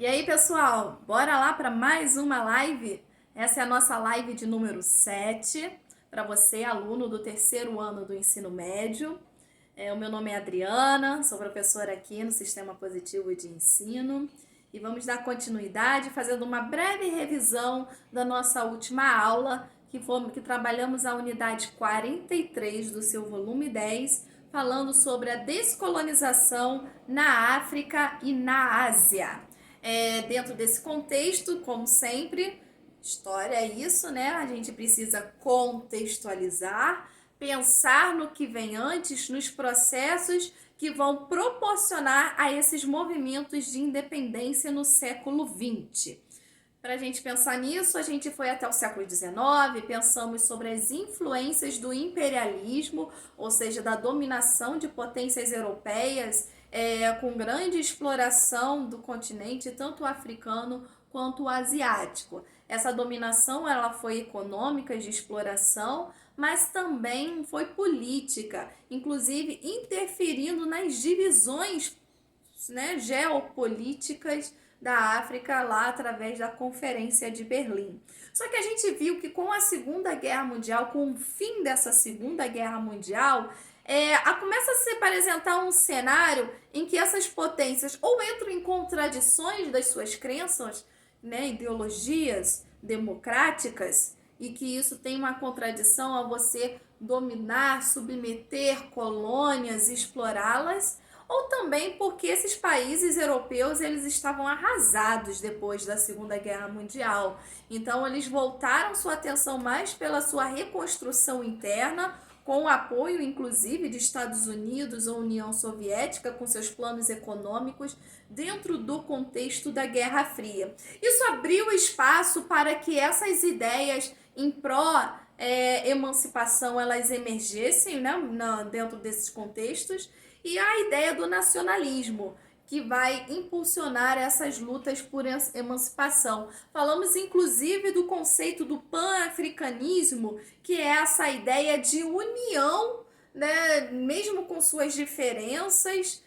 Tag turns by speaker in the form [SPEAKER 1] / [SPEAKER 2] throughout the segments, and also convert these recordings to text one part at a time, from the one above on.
[SPEAKER 1] E aí, pessoal, bora lá para mais uma live? Essa é a nossa live de número 7 para você, aluno do terceiro ano do ensino médio. O meu nome é Adriana, sou professora aqui no Sistema Positivo de Ensino e vamos dar continuidade fazendo uma breve revisão da nossa última aula, que trabalhamos a unidade 43 do seu volume 10, falando sobre a descolonização na África e na Ásia. Dentro desse contexto, como sempre, história é isso, né? A gente precisa contextualizar, pensar no que vem antes, nos processos que vão proporcionar a esses movimentos de independência no século XX. Para a gente pensar nisso, a gente foi até o século XIX, pensamos sobre as influências do imperialismo, ou seja, da dominação de potências europeias, com grande exploração do continente, tanto africano quanto asiático. Essa dominação ela foi econômica, de exploração, mas também foi política, inclusive interferindo nas divisões, né, geopolíticas da África lá através da Conferência de Berlim. Só que a gente viu que com a Segunda Guerra Mundial, com o fim dessa Segunda Guerra Mundial, começa a se apresentar um cenário em que essas potências ou entram em contradições das suas crenças, né, ideologias democráticas, e que isso tem uma contradição a você dominar, submeter colônias, explorá-las, ou também porque esses países europeus eles estavam arrasados depois da Segunda Guerra Mundial. Então eles voltaram sua atenção mais pela sua reconstrução interna, com o apoio inclusive de Estados Unidos ou União Soviética com seus planos econômicos dentro do contexto da Guerra Fria. Isso abriu espaço para que essas ideias em pró emancipação elas emergessem, né, dentro desses contextos, e a ideia do nacionalismo, que vai impulsionar essas lutas por emancipação. Falamos inclusive do conceito do pan-africanismo, que é essa ideia de união, né, mesmo com suas diferenças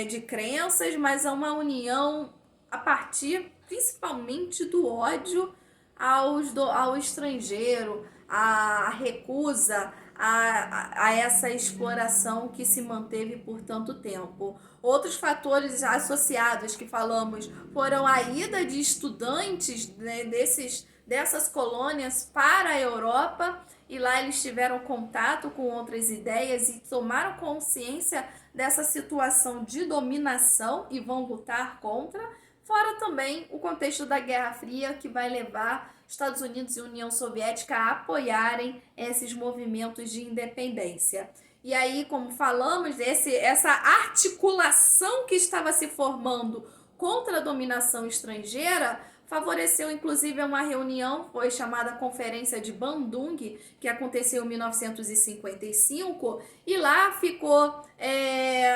[SPEAKER 1] de crenças, mas é uma união a partir principalmente do ódio ao estrangeiro, a recusa a essa exploração que se manteve por tanto tempo. Outros fatores associados que falamos foram a ida de estudantes, né, dessas colônias para a Europa, e lá eles tiveram contato com outras ideias e tomaram consciência dessa situação de dominação e vão lutar contra. Fora também o contexto da Guerra Fria, que vai levar Estados Unidos e União Soviética a apoiarem esses movimentos de independência. E aí, como falamos, essa articulação que estava se formando contra a dominação estrangeira favoreceu inclusive uma reunião, foi chamada Conferência de Bandung, que aconteceu em 1955, e lá ficou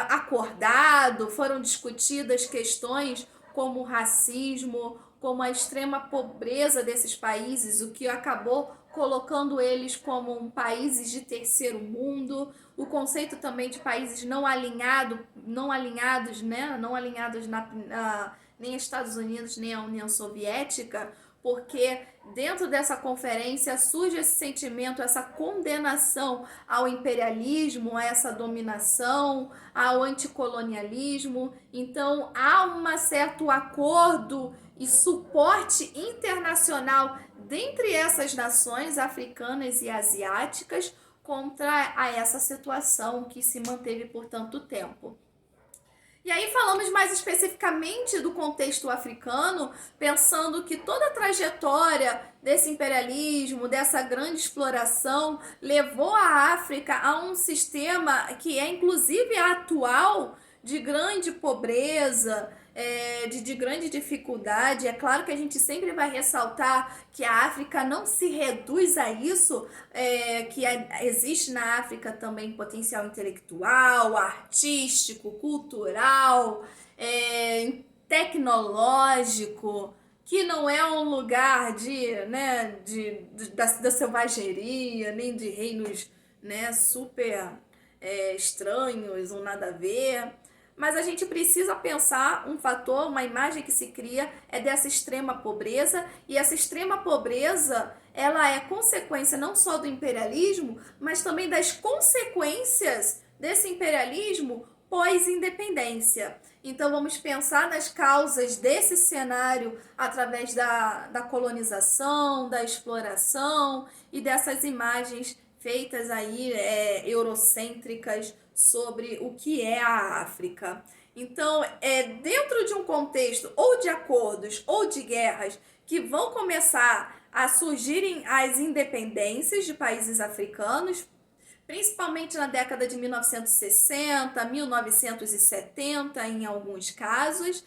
[SPEAKER 1] acordado, foram discutidas questões como o racismo, como a extrema pobreza desses países, o que acabou colocando eles como países de terceiro mundo, o conceito também de países não alinhados, né? Não alinhados nem Estados Unidos nem a União Soviética, porque dentro dessa conferência surge esse sentimento, essa condenação ao imperialismo, a essa dominação, ao anticolonialismo. Então há um certo acordo e suporte internacional dentre essas nações africanas e asiáticas contra essa situação que se manteve por tanto tempo. E aí falamos mais especificamente do contexto africano, pensando que toda a trajetória desse imperialismo, dessa grande exploração, levou a África a um sistema que é inclusive atual, de grande pobreza, de grande dificuldade. É claro que a gente sempre vai ressaltar que a África não se reduz a isso, existe na África também potencial intelectual, artístico, cultural, tecnológico, que não é um lugar da selvageria, nem de reinos, né, super estranhos ou nada a ver. mas a gente precisa pensar um fator, uma imagem que se cria é dessa extrema pobreza, e essa extrema pobreza, ela é consequência não só do imperialismo, mas também das consequências desse imperialismo pós-independência. Então vamos pensar nas causas desse cenário através da colonização, da exploração e dessas imagens feitas aí eurocêntricas sobre o que é a África. Então, dentro de um contexto ou de acordos ou de guerras que vão começar a surgirem as independências de países africanos, principalmente na década de 1960, 1970, em alguns casos,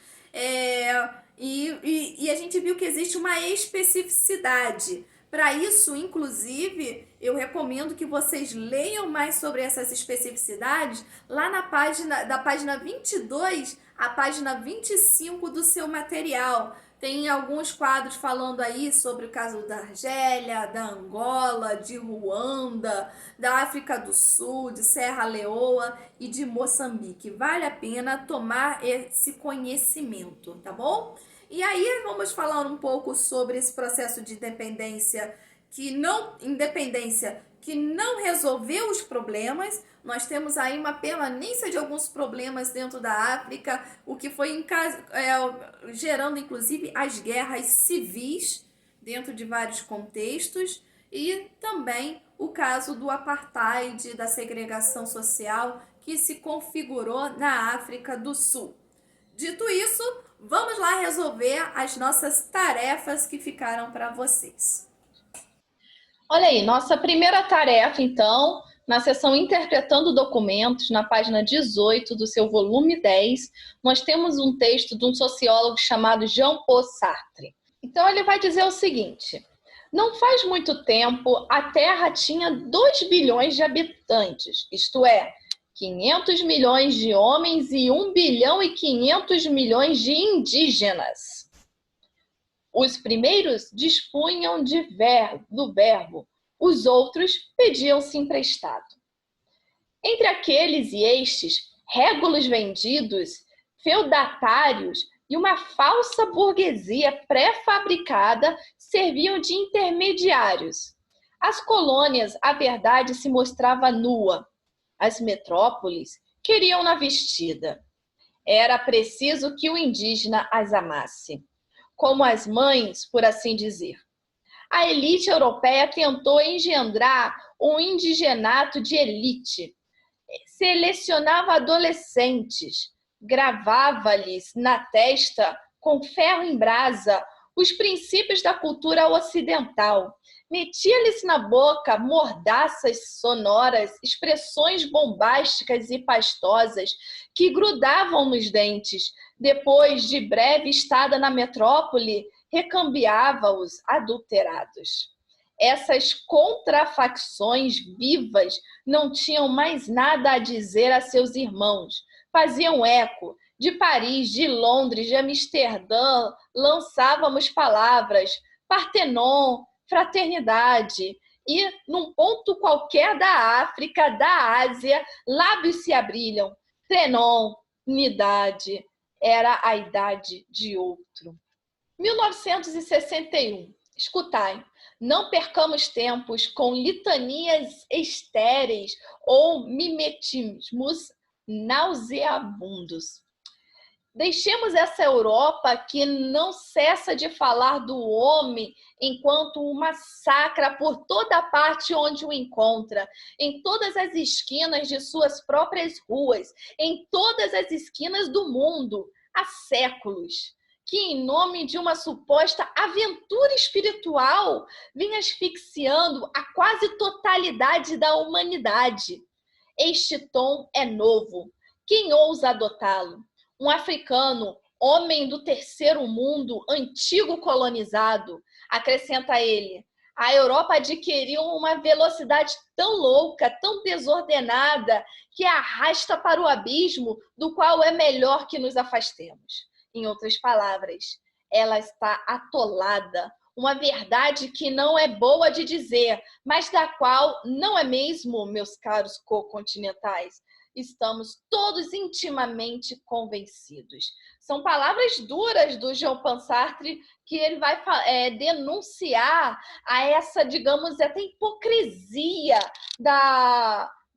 [SPEAKER 1] e a gente viu que existe uma especificidade. Para isso, inclusive, eu recomendo que vocês leiam mais sobre essas especificidades lá na página, da página 22 à página 25 do seu material. Tem alguns quadros falando aí sobre o caso da Argélia, da Angola, de Ruanda, da África do Sul, de Serra Leoa e de Moçambique. Vale a pena tomar esse conhecimento, tá bom? E aí vamos falar um pouco sobre esse processo de independência que não resolveu os problemas. Nós temos aí uma permanência de alguns problemas dentro da África, o que foi gerando inclusive as guerras civis dentro de vários contextos, e também o caso do apartheid, da segregação social que se configurou na África do Sul. Dito isso, vamos lá resolver as nossas tarefas que ficaram para vocês.
[SPEAKER 2] Olha aí, nossa primeira tarefa, então, na seção Interpretando Documentos, na página 18 do seu volume 10, nós temos um texto de um sociólogo chamado Jean-Paul Sartre. Então, ele vai dizer o seguinte: não faz muito tempo, a Terra tinha 2 bilhões de habitantes, isto é, 500 milhões de homens e 1 bilhão e 500 milhões de indígenas. Os primeiros dispunham do verbo, os outros pediam-se emprestado. Entre aqueles e estes, régulos vendidos, feudatários e uma falsa burguesia pré-fabricada serviam de intermediários. As colônias, a verdade se mostrava nua. As metrópoles queriam-na vestida. Era preciso que o indígena as amasse, como as mães, por assim dizer. A elite europeia tentou engendrar um indigenato de elite. Selecionava adolescentes, gravava-lhes na testa, com ferro em brasa, os princípios da cultura ocidental. Metia-lhes na boca mordaças sonoras, expressões bombásticas e pastosas que grudavam nos dentes. Depois de breve estada na metrópole, recambiava-os adulterados. Essas contrafacções vivas não tinham mais nada a dizer a seus irmãos. Faziam eco. De Paris, de Londres, de Amsterdã, lançávamos palavras: Partenon, fraternidade. E, num ponto qualquer da África, da Ásia, lábios se abrilham. Trenon, unidade, era a idade de outro. 1961. Escutai, não percamos tempos com litanias estéreis ou mimetismos nauseabundos. Deixemos essa Europa que não cessa de falar do homem enquanto o massacra por toda parte onde o encontra, em todas as esquinas de suas próprias ruas, em todas as esquinas do mundo, há séculos, que em nome de uma suposta aventura espiritual vem asfixiando a quase totalidade da humanidade. Este tom é novo. Quem ousa adotá-lo? Um africano, homem do terceiro mundo, antigo colonizado, acrescenta ele. A Europa adquiriu uma velocidade tão louca, tão desordenada, que a arrasta para o abismo do qual é melhor que nos afastemos. Em outras palavras, ela está atolada, uma verdade que não é boa de dizer, mas da qual não é mesmo, meus caros co-continentais, estamos todos intimamente convencidos. São palavras duras do Jean-Paul Sartre, que ele vai denunciar a essa, digamos, até hipocrisia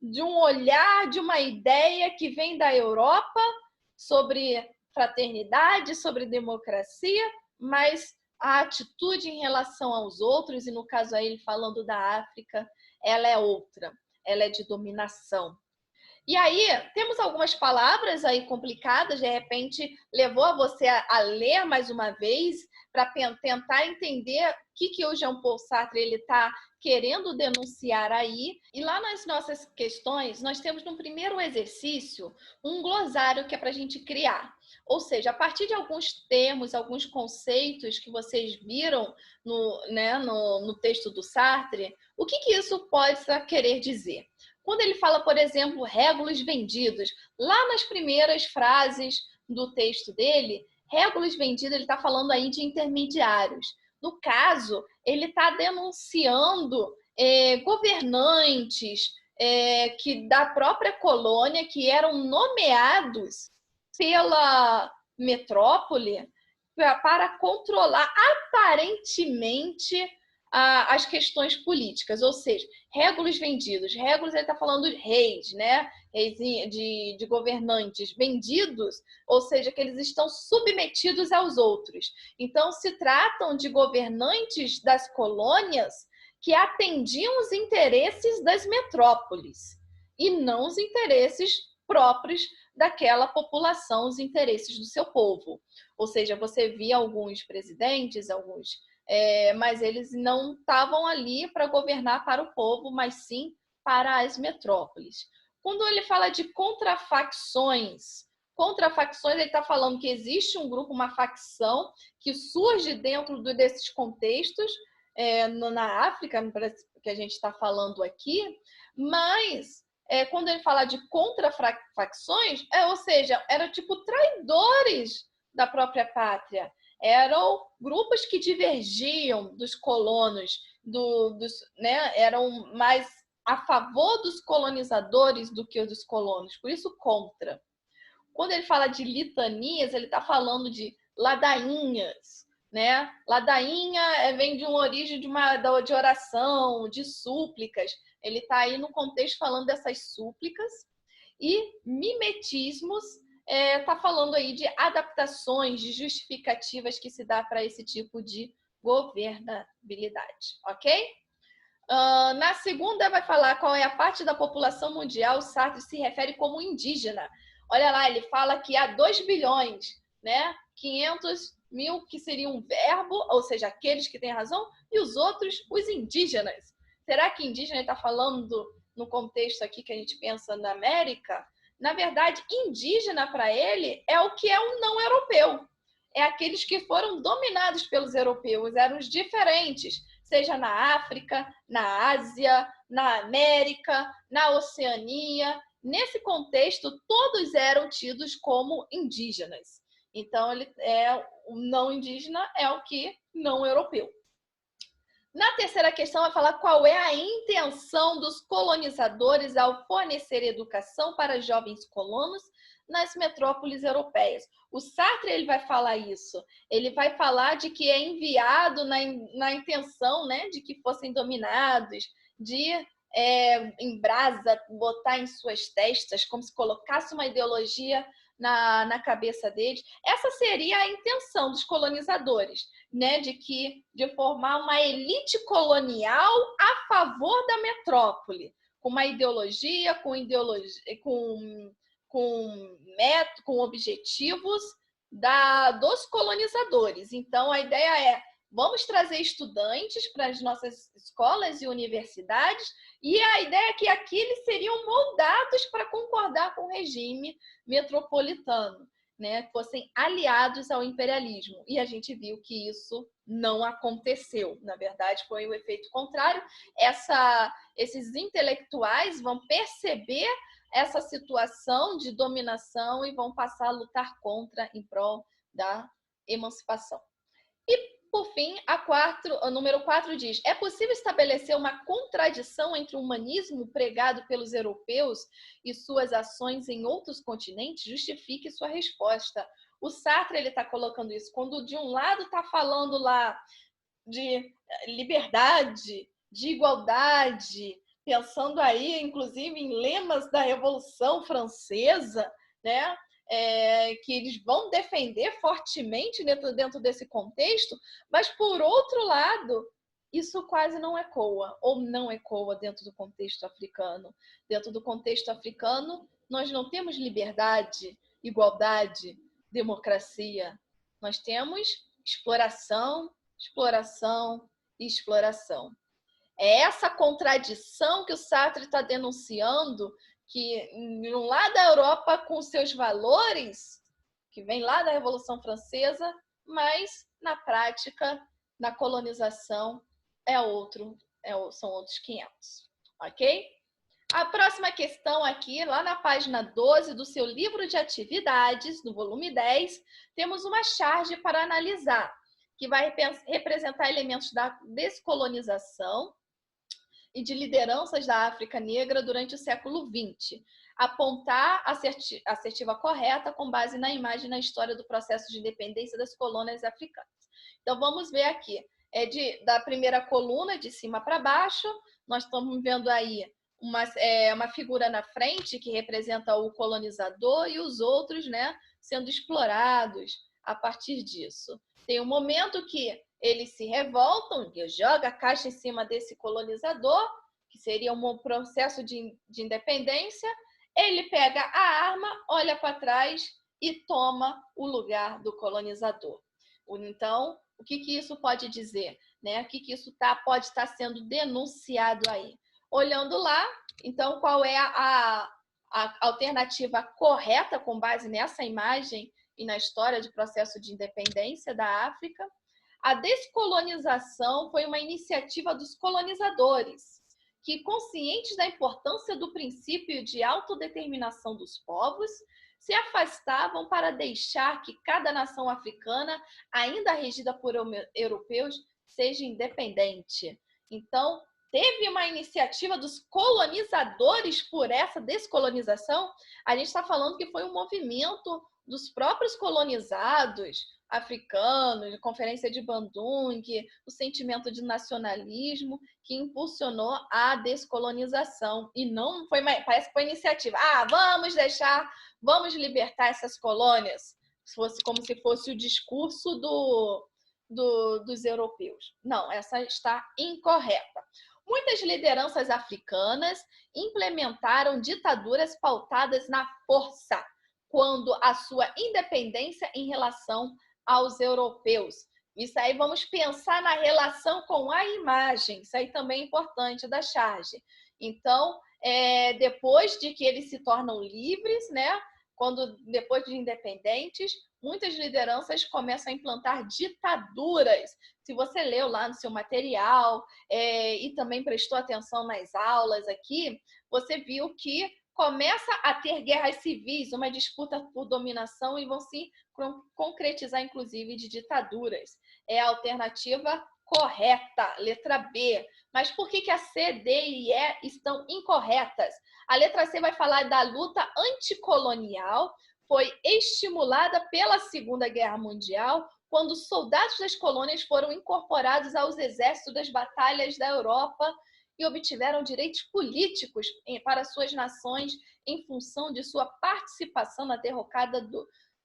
[SPEAKER 2] de um olhar, de uma ideia que vem da Europa sobre fraternidade, sobre democracia, mas a atitude em relação aos outros, e no caso aí ele falando da África, ela é outra, ela é de dominação. E aí, temos algumas palavras aí complicadas, de repente levou a você a ler mais uma vez, para tentar entender o que o Jean-Paul Sartre está querendo denunciar aí. E lá nas nossas questões, nós temos no primeiro exercício um glossário que é para a gente criar. Ou seja, a partir de alguns termos, alguns conceitos que vocês viram no texto do Sartre, o que isso pode querer dizer? Quando ele fala, por exemplo, régulos vendidos, lá nas primeiras frases do texto dele, régulos vendidos, ele está falando aí de intermediários. No caso, ele está denunciando governantes que da própria colônia que eram nomeados pela metrópole para controlar aparentemente as questões políticas, ou seja, régulos vendidos. Régulos, ele está falando de reis, né? Reis de governantes vendidos, ou seja, que eles estão submetidos aos outros. Então, se tratam de governantes das colônias que atendiam os interesses das metrópoles e não os interesses próprios daquela população, os interesses do seu povo. Ou seja, você via alguns presidentes, mas eles não estavam ali para governar para o povo, mas sim para as metrópoles. Quando ele fala de contrafacções, ele está falando que existe um grupo, uma facção, que surge dentro desses contextos, na África, que a gente está falando aqui, mas quando ele fala de contrafacções, ou seja, eram tipo traidores da própria pátria. Eram grupos que divergiam dos colonos, eram mais a favor dos colonizadores do que dos colonos, por isso contra. Quando ele fala de litanias, ele está falando de ladainhas, né? Ladainha vem de uma origem de oração, de súplicas. Ele está aí no contexto falando dessas súplicas. E mimetismos está falando aí de adaptações, de justificativas que se dá para esse tipo de governabilidade, ok? Na segunda vai falar qual é a parte da população mundial Sartre se refere como indígena. Olha lá, ele fala que há 2 bilhões, né? 500 mil que seriam um verbo, ou seja, aqueles que têm razão, e os outros, os indígenas. Será que indígena está falando no contexto aqui que a gente pensa na América? Na verdade, indígena para ele é o que é um não europeu. É aqueles que foram dominados pelos europeus, eram os diferentes, seja na África, na Ásia, na América, na Oceania. Nesse contexto, todos eram tidos como indígenas. Então, o não indígena é o que não europeu. Na terceira questão, vai falar qual é a intenção dos colonizadores ao fornecer educação para jovens colonos nas metrópoles europeias. O Sartre ele vai falar isso. Ele vai falar de que é enviado na intenção, né, de que fossem dominados, de em brasa botar em suas testas, como se colocasse uma ideologia na cabeça deles. Essa seria a intenção dos colonizadores, né, de formar uma elite colonial a favor da metrópole, com uma ideologia, com objetivos dos colonizadores. Então, a ideia é: vamos trazer estudantes para as nossas escolas e universidades, e a ideia é que aqui eles seriam moldados para concordar com o regime metropolitano, né? Fossem aliados ao imperialismo. E a gente viu que isso não aconteceu. Na verdade, foi o efeito contrário. Esses intelectuais vão perceber essa situação de dominação e vão passar a lutar contra em prol da emancipação. E Por fim, o número 4 diz: é possível estabelecer uma contradição entre o humanismo pregado pelos europeus e suas ações em outros continentes? Justifique sua resposta. O Sartre está colocando isso. Quando de um lado está falando lá de liberdade, de igualdade, pensando aí, inclusive, em lemas da Revolução Francesa, né? Que eles vão defender fortemente dentro desse contexto, mas, por outro lado, isso quase não ecoa, ou não ecoa dentro do contexto africano. Dentro do contexto africano, nós não temos liberdade, igualdade, democracia. Nós temos exploração, exploração e exploração. É essa contradição que o Sartre está denunciando, que um lado da Europa com seus valores, que vem lá da Revolução Francesa, mas na prática, na colonização, são outros 500, ok? A próxima questão aqui, lá na página 12 do seu livro de atividades, no volume 10, temos uma charge para analisar, que vai representar elementos da descolonização e de lideranças da África Negra durante o século XX. Apontar a assertiva correta com base na imagem e na história do processo de independência das colônias africanas. Então, vamos ver aqui. Da primeira coluna, de cima para baixo, nós estamos vendo aí uma figura na frente que representa o colonizador e os outros, né, sendo explorados a partir disso. Tem um momento que eles se revoltam, joga a caixa em cima desse colonizador, que seria um processo de independência. Ele pega a arma, olha para trás e toma o lugar do colonizador. Então, o que isso pode dizer? Né? O que isso pode estar sendo denunciado aí? Olhando lá, então, qual é a alternativa correta com base nessa imagem e na história de processo de independência da África? A descolonização foi uma iniciativa dos colonizadores, que, conscientes da importância do princípio de autodeterminação dos povos, se afastavam para deixar que cada nação africana, ainda regida por europeus, seja independente. Então, teve uma iniciativa dos colonizadores por essa descolonização. A gente está falando que foi um movimento dos próprios colonizados africanos, Conferência de Bandung, o sentimento de nacionalismo que impulsionou a descolonização. E não foi, parece que foi iniciativa. Vamos libertar essas colônias, como se fosse o discurso dos europeus. Não, essa está incorreta. Muitas lideranças africanas implementaram ditaduras pautadas na força, quando a sua independência em relação aos europeus. Isso aí, vamos pensar na relação com a imagem. Isso aí também é importante da charge. Então, depois de que eles se tornam livres, né? Depois de independentes, muitas lideranças começam a implantar ditaduras. Se você leu lá no seu material e também prestou atenção nas aulas aqui, você viu que começa a ter guerras civis, uma disputa por dominação, e vão se concretizar, inclusive, de ditaduras. É a alternativa correta, letra B. Mas por que a C, D e E estão incorretas? A letra C vai falar da luta anticolonial, foi estimulada pela Segunda Guerra Mundial, quando soldados das colônias foram incorporados aos exércitos das batalhas da Europa e obtiveram direitos políticos para suas nações em função de sua participação na derrocada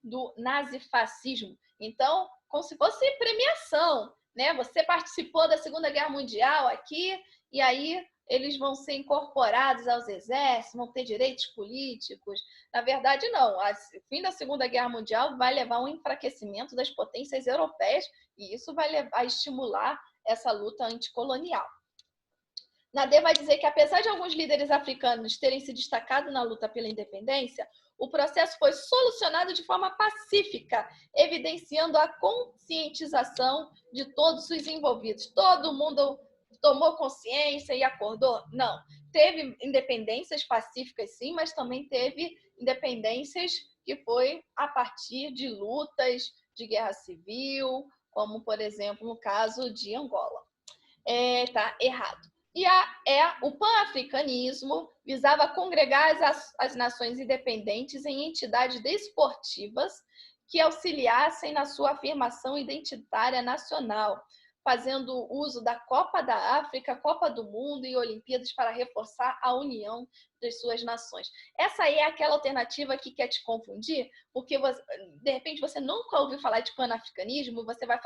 [SPEAKER 2] do nazifascismo. Então, como se fosse premiação, né? Você participou da Segunda Guerra Mundial aqui, e aí eles vão ser incorporados aos exércitos, vão ter direitos políticos. Na verdade, não. O fim da Segunda Guerra Mundial vai levar a um enfraquecimento das potências europeias, e isso vai levar a estimular essa luta anticolonial. Nadê vai dizer que, apesar de alguns líderes africanos terem se destacado na luta pela independência, o processo foi solucionado de forma pacífica, evidenciando a conscientização de todos os envolvidos. Todo mundo tomou consciência e acordou? Não. Teve independências pacíficas, sim, mas também teve independências que foi a partir de lutas de guerra civil, como, por exemplo, no caso de Angola. Tá errado. E o pan-africanismo visava congregar as nações independentes em entidades desportivas que auxiliassem na sua afirmação identitária nacional, fazendo uso da Copa da África, Copa do Mundo e Olimpíadas para reforçar a união das suas nações. Essa aí é aquela alternativa que quer te confundir, porque de repente você nunca ouviu falar de pan-africanismo, você vai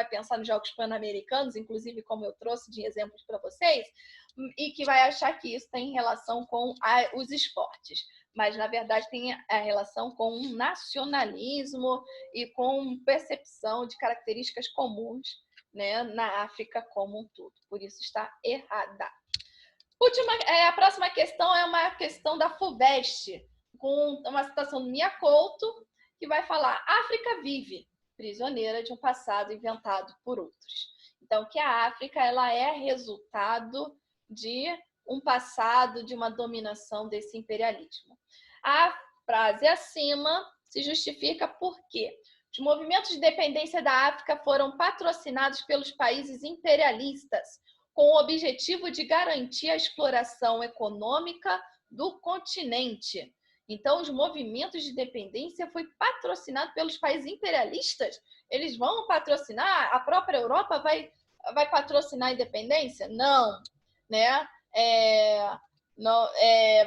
[SPEAKER 2] pensar nos Jogos Pan-Americanos, inclusive como eu trouxe de exemplos para vocês, e que vai achar que isso tem relação com os esportes. Mas, na verdade, tem a relação com um nacionalismo e com percepção de características comuns, né, na África como um todo. Por isso está errada. A próxima questão é uma questão da FUVEST, com uma citação do Mia Couto, que vai falar: África vive, prisioneira de um passado inventado por outros. Então, que a África ela é resultado de um passado, de uma dominação desse imperialismo. A frase acima se justifica por quê? Os movimentos de independência da África foram patrocinados pelos países imperialistas, com o objetivo de garantir a exploração econômica do continente. Então, os movimentos de independência foi patrocinado pelos países imperialistas? Eles vão patrocinar? A própria Europa vai patrocinar a independência? Não, né?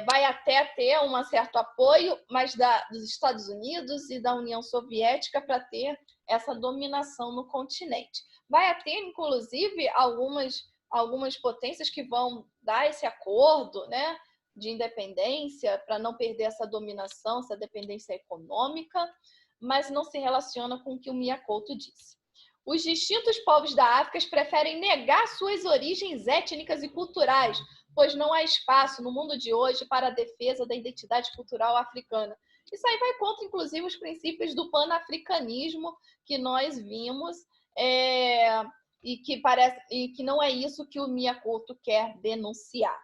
[SPEAKER 2] Vai até ter um certo apoio, mas dos Estados Unidos e da União Soviética para ter essa dominação no continente. Vai ter, inclusive, algumas potências que vão dar esse acordo, né, de independência para não perder essa dominação, essa dependência econômica, mas não se relaciona com o que o Mia Couto disse. Os distintos povos da África preferem negar suas origens étnicas e culturais, pois não há espaço no mundo de hoje para a defesa da identidade cultural africana. Isso aí vai contra, inclusive, os princípios do pan-africanismo que nós vimos, e que não é isso que o Mia Couto quer denunciar.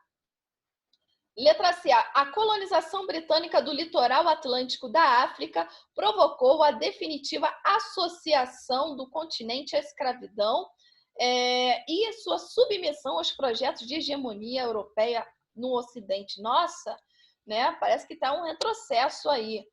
[SPEAKER 2] Letra C. A colonização britânica do litoral atlântico da África provocou a definitiva associação do continente à escravidão e sua submissão aos projetos de hegemonia europeia no Ocidente. Nossa, né? Parece que está um retrocesso aí.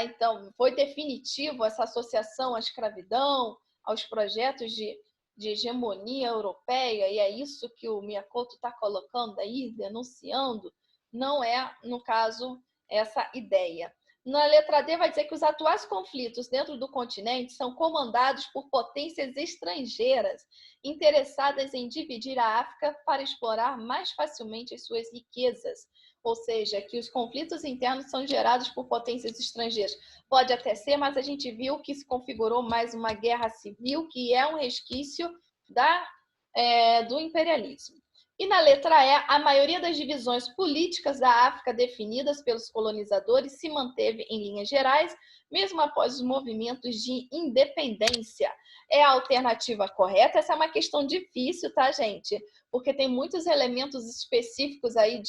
[SPEAKER 2] Então, foi definitivo essa associação à escravidão, aos projetos de hegemonia europeia, e é isso que o Mia Couto está colocando aí, denunciando, não é, no caso, essa ideia. Na letra D vai dizer que os atuais conflitos dentro do continente são comandados por potências estrangeiras interessadas em dividir a África para explorar mais facilmente as suas riquezas. Ou seja, que os conflitos internos são gerados por potências estrangeiras. Pode até ser, mas a gente viu que se configurou mais uma guerra civil, que é um resquício do imperialismo. E na letra E, a maioria das divisões políticas da África definidas pelos colonizadores se manteve em linhas gerais, mesmo após os movimentos de independência. É a alternativa correta? Essa é uma questão difícil, tá, gente? Porque tem muitos elementos específicos aí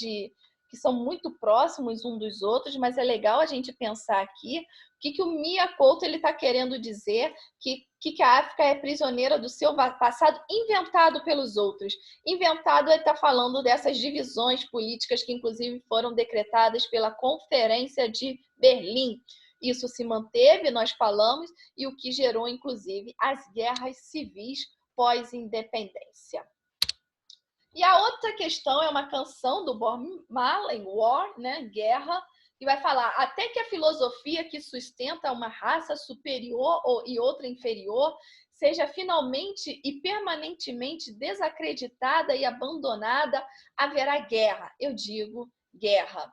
[SPEAKER 2] que são muito próximos uns dos outros, mas é legal a gente pensar aqui o que o Mia Couto está querendo dizer, que a África é prisioneira do seu passado inventado pelos outros. Inventado, ele está falando dessas divisões políticas que, inclusive, foram decretadas pela Conferência de Berlim. Isso se manteve, nós falamos, e o que gerou, inclusive, as guerras civis pós-independência. E a outra questão é uma canção do Bob Marley, War, né? Guerra, que vai falar: até que a filosofia que sustenta uma raça superior e outra inferior seja finalmente e permanentemente desacreditada e abandonada, haverá guerra. Eu digo guerra.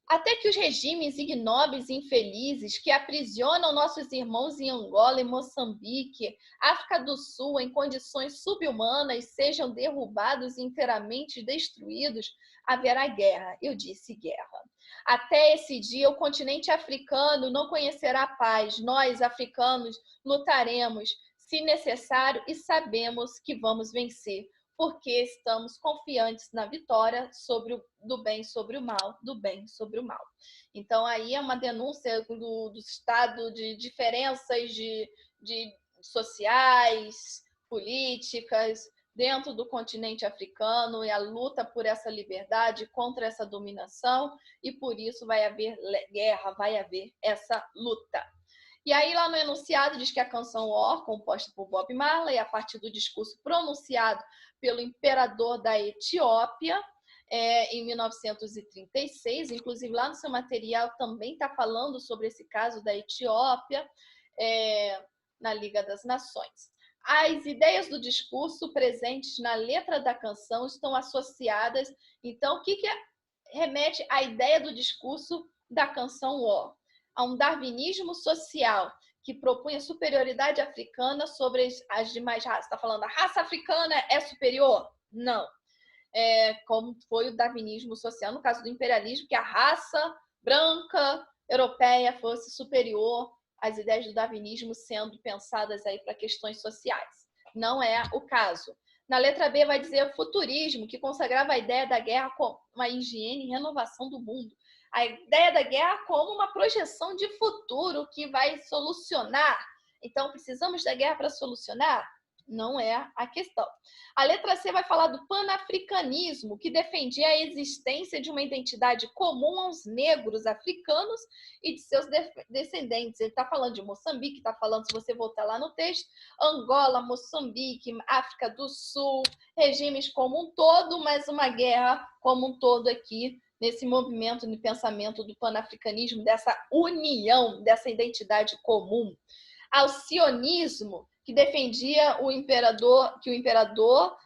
[SPEAKER 2] Até que os regimes ignóbeis e infelizes que aprisionam nossos irmãos em Angola e Moçambique, África do Sul, em condições subhumanas, sejam derrubados e inteiramente destruídos, haverá guerra. Eu disse guerra. Até esse dia, o continente africano não conhecerá paz. Nós, africanos, lutaremos, se necessário, e sabemos que vamos vencer, porque estamos confiantes na vitória do bem sobre o mal, do bem sobre o mal. Então, aí é uma denúncia do estado de diferenças, de sociais, políticas, dentro do continente africano, e a luta por essa liberdade contra essa dominação, e por isso vai haver guerra, vai haver essa luta. E aí, lá no enunciado, diz que a canção War, composta por Bob Marley, a partir do discurso pronunciado pelo imperador da Etiópia, em 1936, inclusive lá no seu material também está falando sobre esse caso da Etiópia, na Liga das Nações. As ideias do discurso presentes na letra da canção estão associadas. Então, o que remete à ideia do discurso da canção War? A um darwinismo social que propunha superioridade africana sobre as demais raças. Está falando a raça africana é superior? Não. Como foi o darwinismo social no caso do imperialismo, que a raça branca europeia fosse superior, as ideias do darwinismo sendo pensadas aí para questões sociais. Não é o caso. Na letra B vai dizer o futurismo, que consagrava a ideia da guerra como uma higiene e renovação do mundo. A ideia da guerra como uma projeção de futuro que vai solucionar. Então, precisamos da guerra para solucionar? Não é a questão. A letra C vai falar do panafricanismo, que defendia a existência de uma identidade comum aos negros africanos e de seus descendentes. Ele está falando de Moçambique, está falando, se você voltar lá no texto, Angola, Moçambique, África do Sul, regimes como um todo, mas uma guerra como um todo aqui, nesse movimento de pensamento do panafricanismo, dessa união, dessa identidade comum. Ao sionismo, que defendia que o imperador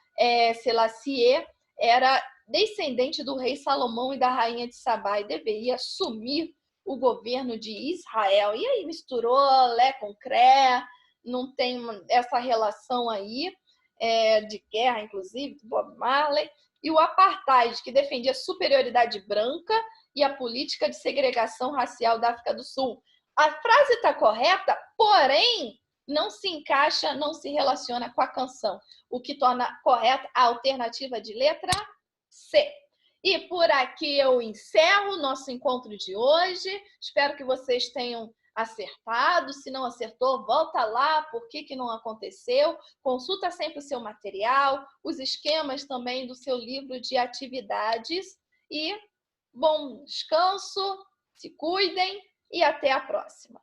[SPEAKER 2] Selassie era descendente do rei Salomão e da rainha de Sabá e deveria assumir o governo de Israel. E aí misturou Lé com Cré, não tem essa relação aí de guerra, inclusive, do Bob Marley. E o apartheid, que defendia a superioridade branca e a política de segregação racial da África do Sul. A frase está correta, porém não se encaixa, não se relaciona com a canção, o que torna correta a alternativa de letra C. E por aqui eu encerro o nosso encontro de hoje. Espero que vocês tenham acertado. Se não acertou, volta lá, por que não aconteceu. Consulta sempre o seu material, os esquemas também do seu livro de atividades. E bom descanso, se cuidem e até a próxima.